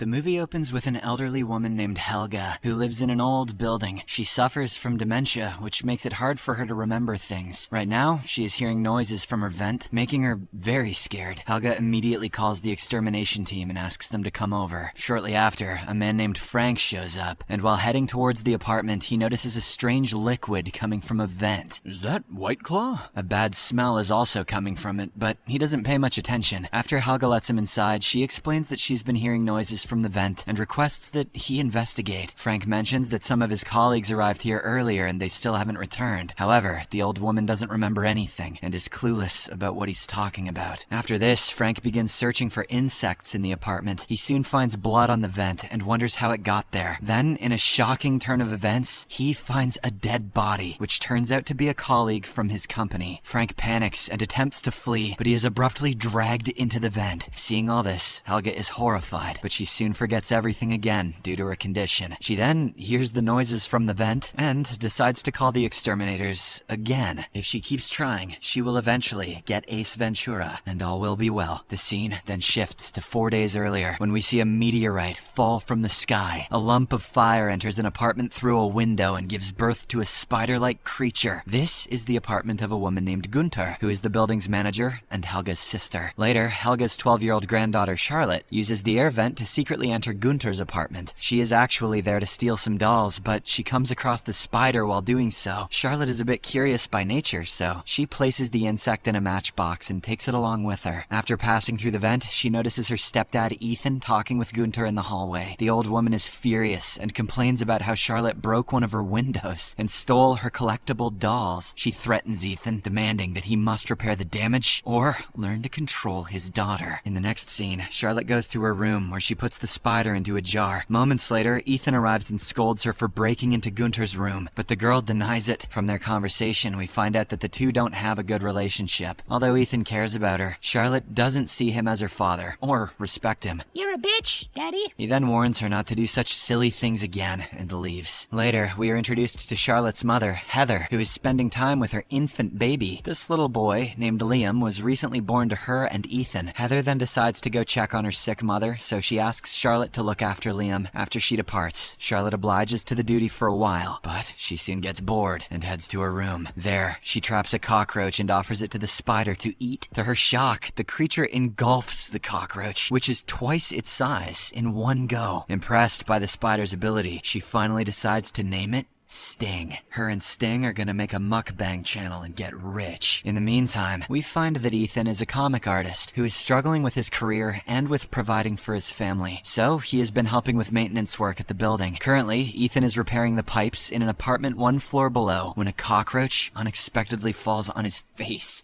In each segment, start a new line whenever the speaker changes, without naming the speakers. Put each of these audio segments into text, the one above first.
The movie opens with an elderly woman named Helga, who lives in an old building. She suffers from dementia, which makes it hard for her to remember things. Right now, she is hearing noises from her vent, making her very scared. Helga immediately calls the extermination team and asks them to come over. Shortly after, a man named Frank shows up, and while heading towards the apartment, he notices a strange liquid coming from a vent.
Is that White Claw?
A bad smell is also coming from it, but he doesn't pay much attention. After Helga lets him inside, she explains that she's been hearing noises from the vent and requests that he investigate. Frank mentions that some of his colleagues arrived here earlier and they still haven't returned. However, the old woman doesn't remember anything and is clueless about what he's talking about. After this, Frank begins searching for insects in the apartment. He soon finds blood on the vent and wonders how it got there. Then, in a shocking turn of events, he finds a dead body, which turns out to be a colleague from his company. Frank panics and attempts to flee, but he is abruptly dragged into the vent. Seeing all this, Helga is horrified, but she soon forgets everything again due to her condition. She then hears the noises from the vent and decides to call the exterminators again. If she keeps trying, she will eventually get Ace Ventura, and all will be well. The scene then shifts to 4 days earlier, when we see a meteorite fall from the sky. A lump of fire enters an apartment through a window and gives birth to a spider-like creature. This is the apartment of a woman named Gunther, who is the building's manager and Helga's sister. Later, Helga's 12-year-old granddaughter Charlotte uses the air vent to secretly enter Gunther's apartment. She is actually there to steal some dolls, but she comes across the spider while doing so. Charlotte is a bit curious by nature, so she places the insect in a matchbox and takes it along with her. After passing through the vent, she notices her stepdad Ethan talking with Gunther in the hallway. The old woman is furious and complains about how Charlotte broke one of her windows and stole her collectible dolls. She threatens Ethan, demanding that he must repair the damage or learn to control his daughter. In the next scene, Charlotte goes to her room where she puts the spider into a jar. Moments later, Ethan arrives and scolds her for breaking into Gunther's room, but the girl denies it. From their conversation, we find out that the two don't have a good relationship. Although Ethan cares about her, Charlotte doesn't see him as her father or respect him.
You're a bitch, Daddy.
He then warns her not to do such silly things again and leaves. Later, we are introduced to Charlotte's mother, Heather, who is spending time with her infant baby. This little boy, named Liam, was recently born to her and Ethan. Heather then decides to go check on her sick mother, so she asks Charlotte to look after Liam. After she departs, Charlotte obliges to the duty for a while, but she soon gets bored and heads to her room. There, she traps a cockroach and offers it to the spider to eat. To her shock, the creature engulfs the cockroach, which is twice its size, in one go. Impressed by the spider's ability, she finally decides to name it Sting. Her and Sting are gonna make a mukbang channel and get rich. In the meantime, we find that Ethan is a comic artist who is struggling with his career and with providing for his family. So, he has been helping with maintenance work at the building. Currently, Ethan is repairing the pipes in an apartment 1 floor below when a cockroach unexpectedly falls on his face.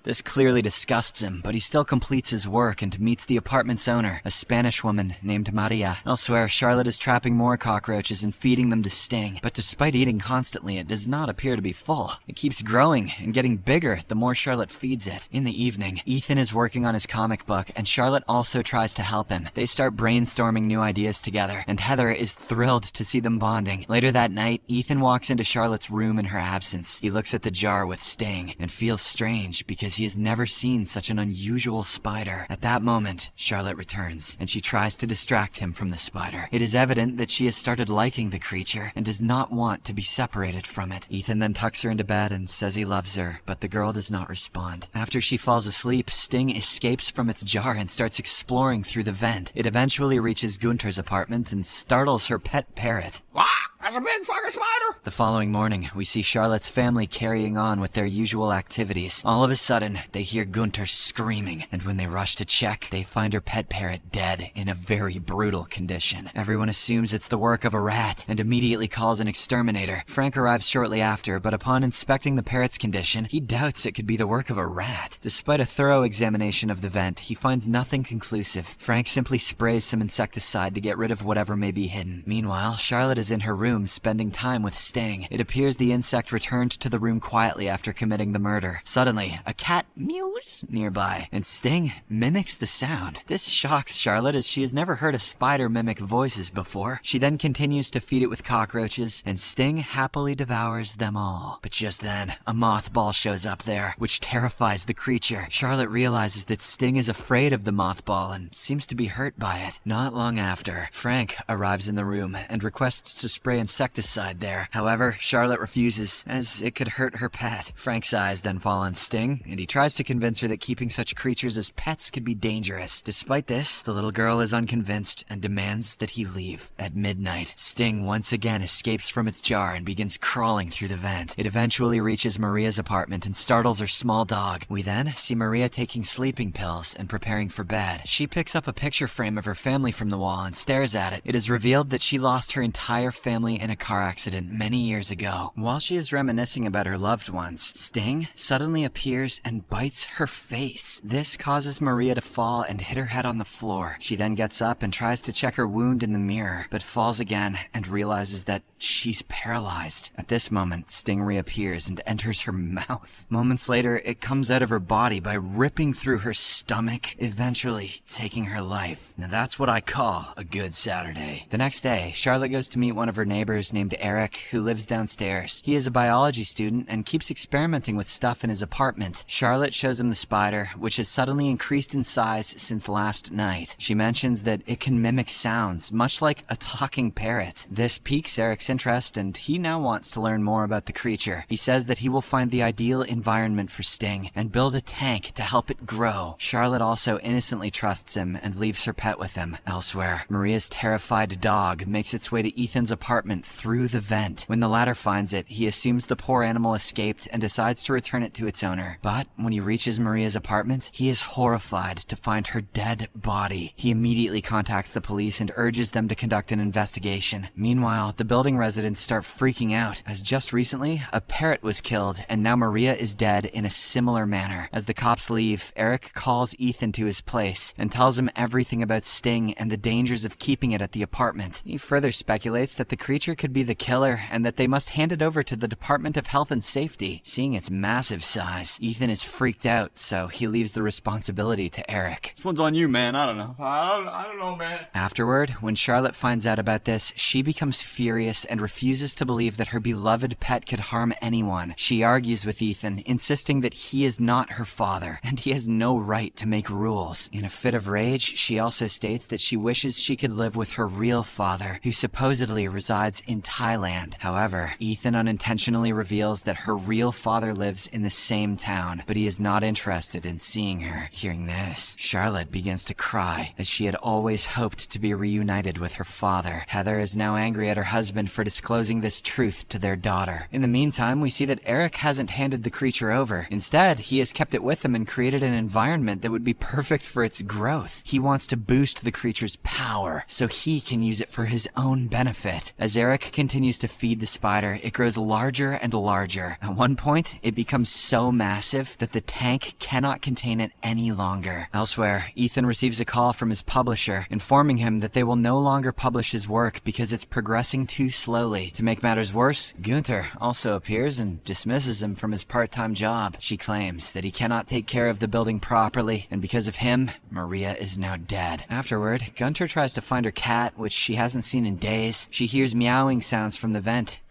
This clearly disgusts him, but he still completes his work and meets the apartment's owner, a Spanish woman named Maria. Elsewhere, Charlotte is trapping more cockroaches and feeding them to Sting, but despite eating constantly, it does not appear to be full. It keeps growing and getting bigger the more Charlotte feeds it. In the evening, Ethan is working on his comic book, and Charlotte also tries to help him. They start brainstorming new ideas together, and Heather is thrilled to see them bonding. Later that night, Ethan walks into Charlotte's room in her absence. He looks at the jar with Sting and feels strange because he has never seen such an unusual spider. At that moment, Charlotte returns, and she tries to distract him from the spider. It is evident that she has started liking the creature and does not want to be separated from it. Ethan then tucks her into bed and says he loves her, but the girl does not respond. After she falls asleep, Sting escapes from its jar and starts exploring through the vent. It eventually reaches Gunther's apartment and startles her pet parrot.
What? That's a big fucking spider!
The following morning, we see Charlotte's family carrying on with their usual activities. All of a sudden, they hear Gunther screaming, and when they rush to check, they find her pet parrot dead in a very brutal condition. Everyone assumes it's the work of a rat, and immediately calls an exterminator. Frank arrives shortly after, but upon inspecting the parrot's condition, he doubts it could be the work of a rat. Despite a thorough examination of the vent, he finds nothing conclusive. Frank simply sprays some insecticide to get rid of whatever may be hidden. Meanwhile, Charlotte is in her room room spending time with Sting. It appears the insect returned to the room quietly after committing the murder. Suddenly, a cat mews nearby, and Sting mimics the sound. This shocks Charlotte as she has never heard a spider mimic voices before. She then continues to feed it with cockroaches, and Sting happily devours them all. But just then, a mothball shows up there, which terrifies the creature. Charlotte realizes that Sting is afraid of the mothball and seems to be hurt by it. Not long after, Frank arrives in the room and requests to spray insecticide there. However, Charlotte refuses, as it could hurt her pet. Frank's eyes then fall on Sting, and he tries to convince her that keeping such creatures as pets could be dangerous. Despite this, the little girl is unconvinced and demands that he leave. At midnight, Sting once again escapes from its jar and begins crawling through the vent. It eventually reaches Maria's apartment and startles her small dog. We then see Maria taking sleeping pills and preparing for bed. She picks up a picture frame of her family from the wall and stares at it. It is revealed that she lost her entire family in a car accident many years ago. While she is reminiscing about her loved ones, Sting suddenly appears and bites her face. This causes Maria to fall and hit her head on the floor. She then gets up and tries to check her wound in the mirror, but falls again and realizes that she's paralyzed. At this moment, Sting reappears and enters her mouth. Moments later, it comes out of her body by ripping through her stomach, eventually taking her life. Now that's what I call a good Saturday. The next day, Charlotte goes to meet one of her neighbors named Eric, who lives downstairs. He is a biology student and keeps experimenting with stuff in his apartment. Charlotte shows him the spider, which has suddenly increased in size since last night. She mentions that it can mimic sounds, much like a talking parrot. This piques Eric's interest, and he now wants to learn more about the creature. He says that he will find the ideal environment for Sting and build a tank to help it grow. Charlotte also innocently trusts him and leaves her pet with him. Elsewhere, Maria's terrified dog makes its way to Ethan's apartment through the vent. When the latter finds it, he assumes the poor animal escaped and decides to return it to its owner. But when he reaches Maria's apartment, he is horrified to find her dead body. He immediately contacts the police and urges them to conduct an investigation. Meanwhile, the building residents start freaking out, as just recently, a parrot was killed, and now Maria is dead in a similar manner. As the cops leave, Eric calls Ethan to his place and tells him everything about Sting and the dangers of keeping it at the apartment. He further speculates that the creature could be the killer and that they must hand it over to the Department of Health and Safety. Seeing its massive size, Ethan is freaked out, so he leaves the responsibility to Eric.
This one's on you, man. I don't know. I don't know, man.
Afterward, when Charlotte finds out about this, she becomes furious and refuses to believe that her beloved pet could harm anyone. She argues with Ethan, insisting that he is not her father, and he has no right to make rules. In a fit of rage, she also states that she wishes she could live with her real father, who supposedly resides in Thailand. However, Ethan unintentionally reveals that her real father lives in the same town, but he is not interested in seeing her. Hearing this, Charlotte begins to cry, as she had always hoped to be reunited with her father. Heather is now angry at her husband for disclosing this truth to their daughter. In the meantime, we see that Eric hasn't handed the creature over. Instead, he has kept it with him and created an environment that would be perfect for its growth. He wants to boost the creature's power so he can use it for his own benefit. As Eric continues to feed the spider, it grows larger and larger. At one point, it becomes so massive that the tank cannot contain it any longer. Elsewhere, Ethan receives a call from his publisher, informing him that they will no longer publish his work because it's progressing too slowly. To make matters worse, Gunther also appears and dismisses him from his part-time job. She claims that he cannot take care of the building properly, and because of him, Maria is now dead. Afterward, Gunther tries to find her cat, which she hasn't seen in days. She hears meowing sounds from the vent.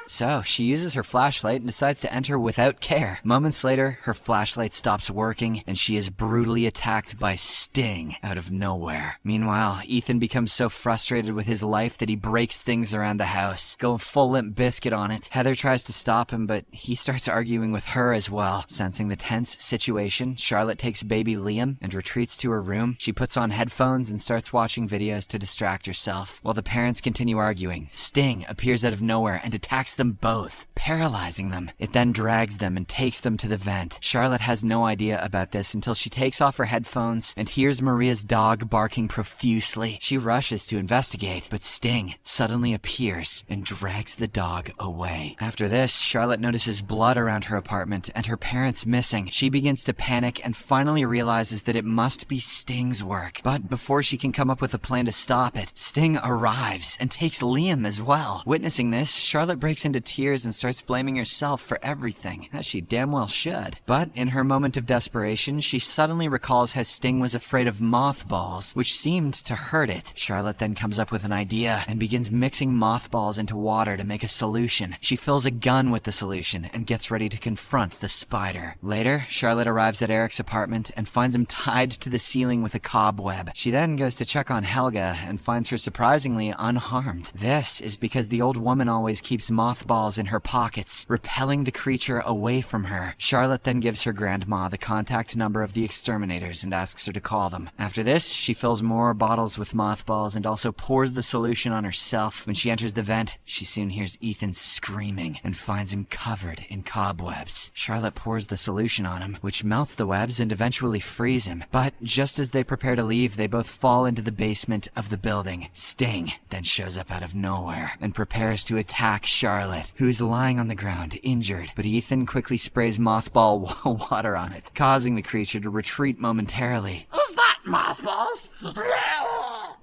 So, she uses her flashlight and decides to enter without care. Moments later, her flashlight stops working, and she is brutally attacked by Sting out of nowhere. Meanwhile, Ethan becomes so frustrated with his life that he breaks things around the house, going full Limp Bizkit on it. Heather tries to stop him, but he starts arguing with her as well. Sensing the tense situation, Charlotte takes baby Liam and retreats to her room. She puts on headphones and starts watching videos to distract herself. While the parents continue arguing, Sting appears out of nowhere and attacks them them both, paralyzing them. It then drags them and takes them to the vent. Charlotte has no idea about this until she takes off her headphones and hears Maria's dog barking profusely. She rushes to investigate, but Sting suddenly appears and drags the dog away. After this, Charlotte notices blood around her apartment and her parents missing. She begins to panic and finally realizes that it must be Sting's work. But before she can come up with a plan to stop it, Sting arrives and takes Liam as well. Witnessing this, Charlotte breaks into tears and starts blaming herself for everything, as she damn well should. But in her moment of desperation, she suddenly recalls how Sting was afraid of mothballs, which seemed to hurt it. Charlotte then comes up with an idea and begins mixing mothballs into water to make a solution. She fills a gun with the solution and gets ready to confront the spider. Later, Charlotte arrives at Eric's apartment and finds him tied to the ceiling with a cobweb. She then goes to check on Helga and finds her surprisingly unharmed. This is because the old woman always keeps mothballs in her pockets, repelling the creature away from her. Charlotte then gives her grandma the contact number of the exterminators and asks her to call them. After this, she fills more bottles with mothballs and also pours the solution on herself. When she enters the vent, she soon hears Ethan screaming and finds him covered in cobwebs. Charlotte pours the solution on him, which melts the webs and eventually frees him. But just as they prepare to leave, they both fall into the basement of the building. Sting then shows up out of nowhere and prepares to attack Charlotte, who is lying on the ground, injured. But Ethan quickly sprays mothball water on it, causing the creature to retreat momentarily.
Is that mothballs?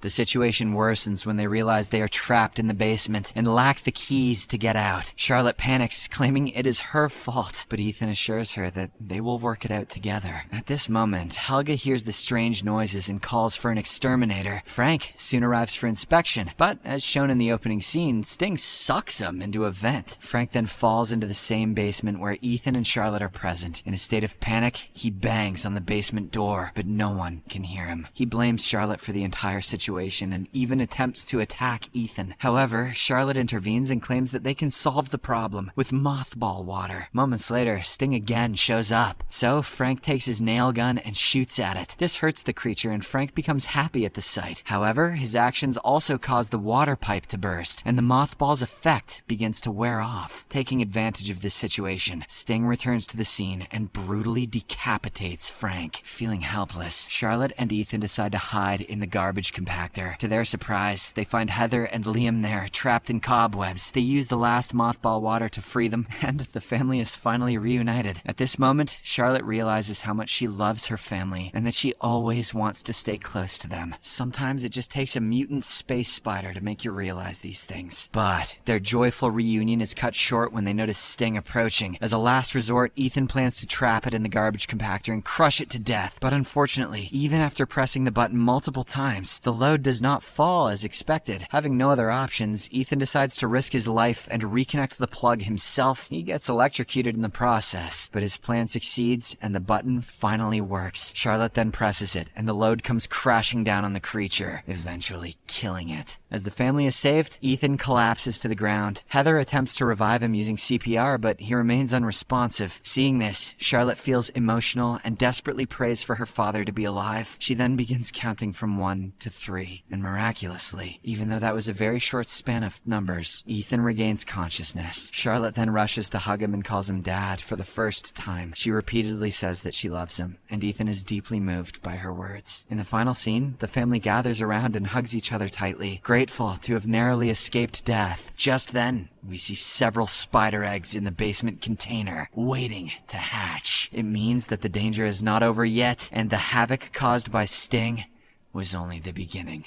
The situation worsens when they realize they are trapped in the basement and lack the keys to get out. Charlotte panics, claiming it is her fault, but Ethan assures her that they will work it out together. At this moment, Helga hears the strange noises and calls for an exterminator. Frank soon arrives for inspection, but as shown in the opening scene, Sting sucks him into a vent. Frank then falls into the same basement where Ethan and Charlotte are present. In a state of panic, he bangs on the basement door, but no one can hear him. He blames Charlotte for the entire situation and even attempts to attack Ethan. However, Charlotte intervenes and claims that they can solve the problem with mothball water. Moments later, Sting again shows up. So Frank takes his nail gun and shoots at it. This hurts the creature and Frank becomes happy at the sight. However, his actions also cause the water pipe to burst and the mothball's effect begins to wear off. Taking advantage of this situation, Sting returns to the scene and brutally decapitates Frank. Feeling helpless, Charlotte and Ethan decide to hide in the garbage compactor. To their surprise, they find Heather and Liam there, trapped in cobwebs. They use the last mothball water to free them, and the family is finally reunited. At this moment, Charlotte realizes how much she loves her family, and that she always wants to stay close to them. Sometimes it just takes a mutant space spider to make you realize these things. But their joyful reunion is cut short when they notice Sting approaching. As a last resort, Ethan plans to trap it in the garbage compactor and crush it to death. But unfortunately, even after pressing the button multiple times, the load does not fall as expected. Having no other options, Ethan decides to risk his life and reconnect the plug himself. He gets electrocuted in the process, but his plan succeeds and the button finally works. Charlotte then presses it and the load comes crashing down on the creature, eventually killing it. As the family is saved, Ethan collapses to the ground. Heather attempts to revive him using CPR, but he remains unresponsive. Seeing this, Charlotte feels emotional and desperately prays for her father to be alive. She then begins counting from 1 to 3, and miraculously, even though that was a very short span of numbers, Ethan regains consciousness. Charlotte then rushes to hug him and calls him Dad for the first time. She repeatedly says that she loves him, and Ethan is deeply moved by her words. In the final scene, the family gathers around and hugs each other tightly, grateful to have narrowly escaped death. Just then, we see several spider eggs in the basement container, waiting to hatch. It means that the danger is not over yet, and the havoc caused by Sting was only the beginning.